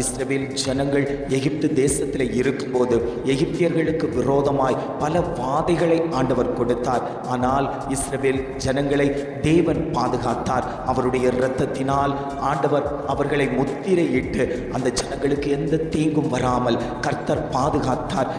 இஸ்ரவேல் ஜனங்கள் எகிப்து தேசத்தில் இருக்கும்போது எகிப்தியர்களுக்கு விரோதமாய் பல வாதைகளை ஆண்டவர் கொடுத்தார். ஆனால் இஸ்ரவேல் ஜனங்களை தேவன் பாதுகாத்தார். அவருடைய இரத்தத்தினால் ஆண்டவர் அவர்களை முத்திரையிட்டு அந்த ஜனங்களுக்கு எந்த தீங்கும் வராமல் கர்த்தர் பாதுகாத்தார்.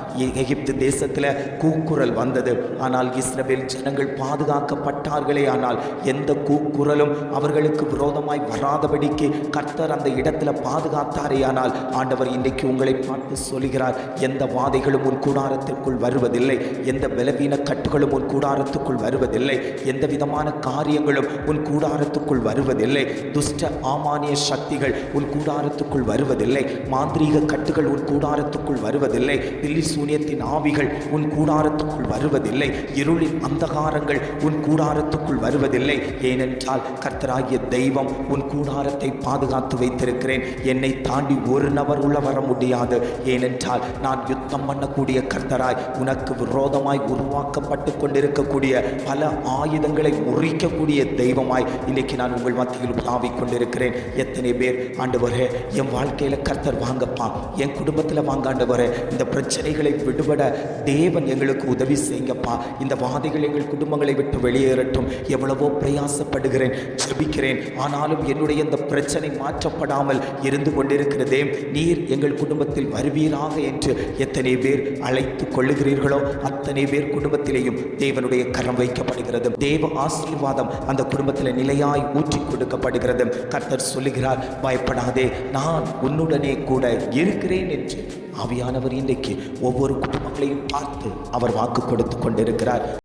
எகிப்து தேசத்தில் கூக்குரல் வந்தது, ஆனால் இஸ்ரவேல் ஜனங்கள் பாதுகாக்கப்பட்டார்களே. ஆனால் எந்த கூக்குரலும் அவர்களுக்கு விரோதமாய் வராதபடிக்கு கர்த்தர் அந்த இடத்துல பாதுகாத்தாரே. ஆனால் ஆண்டவர் இன்றைக்கு உங்களை பார்த்து சொல்கிறார், எந்த வாதைகளும் உன் கூடாரத்திற்குள் வருவதில்லை, எந்த பலவீன கட்டுகளும் உன் கூடாரத்துக்குள் வருவதில்லை, எந்த விதமான காரியங்களும் உன் கூடாரத்துக்குள் வருவதில்லை, துஷ்ட ஆமானிய சக்திகள் உன் கூடாரத்துக்குள் வருவதில்லை, மாந்திரீக கட்டுகள் உன் கூடாரத்துக்குள் வருவதில்லை, பில்லி சூனியத்தின் ஆவிகள் உன் கூடாரத்துக்குள் வருவதில்லை, இருளின் அந்தகாரங்கள் உன் கூடாரத்துக்குள் வருவதில்லை. ஏனென்றால் கர்த்தராகிய தெய்வம் உன் கூடாரத்தை பாதுகாத்து வைத்திருக்கிறேன். என்னை தாண்டி ஒரு நபர் உள்ள வர முடியாது. ஏனென்றால் நான் யுத்தம் பண்ணக்கூடிய கர்த்தராய், உனக்கு விரோதமாய் உருவாக்கப்பட்டு கொண்டிருக்கக்கூடிய பல ஆயுதங்களை முறிக்கக்கூடிய தெய்வமாய் இன்னைக்கு நான் உங்கள் மத்தியில் உலாவிக் கொண்டிருக்கிறேன். எத்தனை பேர் ஆண்டவரே என் வாழ்க்கையில் கர்த்தர் வாங்கப்பா, என் குடும்பத்தில் வாங்க ஆண்டவரே, இந்த பிரச்சனைகளை விடுபட தேவன் எங்களுக்கு உதவி செய்யுங்கப்பா, இந்த வாதைகள் எங்கள் குடும்பங்களை விட்டு வெளியேறட்டும், எவ்வளவோ பிரயாசப்படுகிறேன், ஜெபிக்கிறேன், ஆனாலும் என்னுடைய இந்த பிரச்சனை மாற்றப்படாமல் இருந்து கொண்டிருக்கிறதே, நீர் எங்கள் குடும்பத்தில் வருவீராக என்று எத்தனை பேர் அழைத்து கொள்ளுகிறீர்களோ அத்தனை பேர் குடும்பத்திலேயும் தேவனுடைய கரம் வைக்கப்படுகிறது. தேவ ஆசீர்வாதம் அந்த குடும்பத்தில் நிலையாய் ஊற்றி கொடுக்கப்படுகிறது. கர்த்தர் சொல்லுகிறார், பயப்படாதே, நான் உன்னுடனே கூட இருக்கிறேன் என்று. ஆவியானவர் இன்றைக்கு ஒவ்வொரு குடும்பங்களையும் பார்த்து அவர் வாக்கு கொடுத்து கொண்டிருக்கிறார்.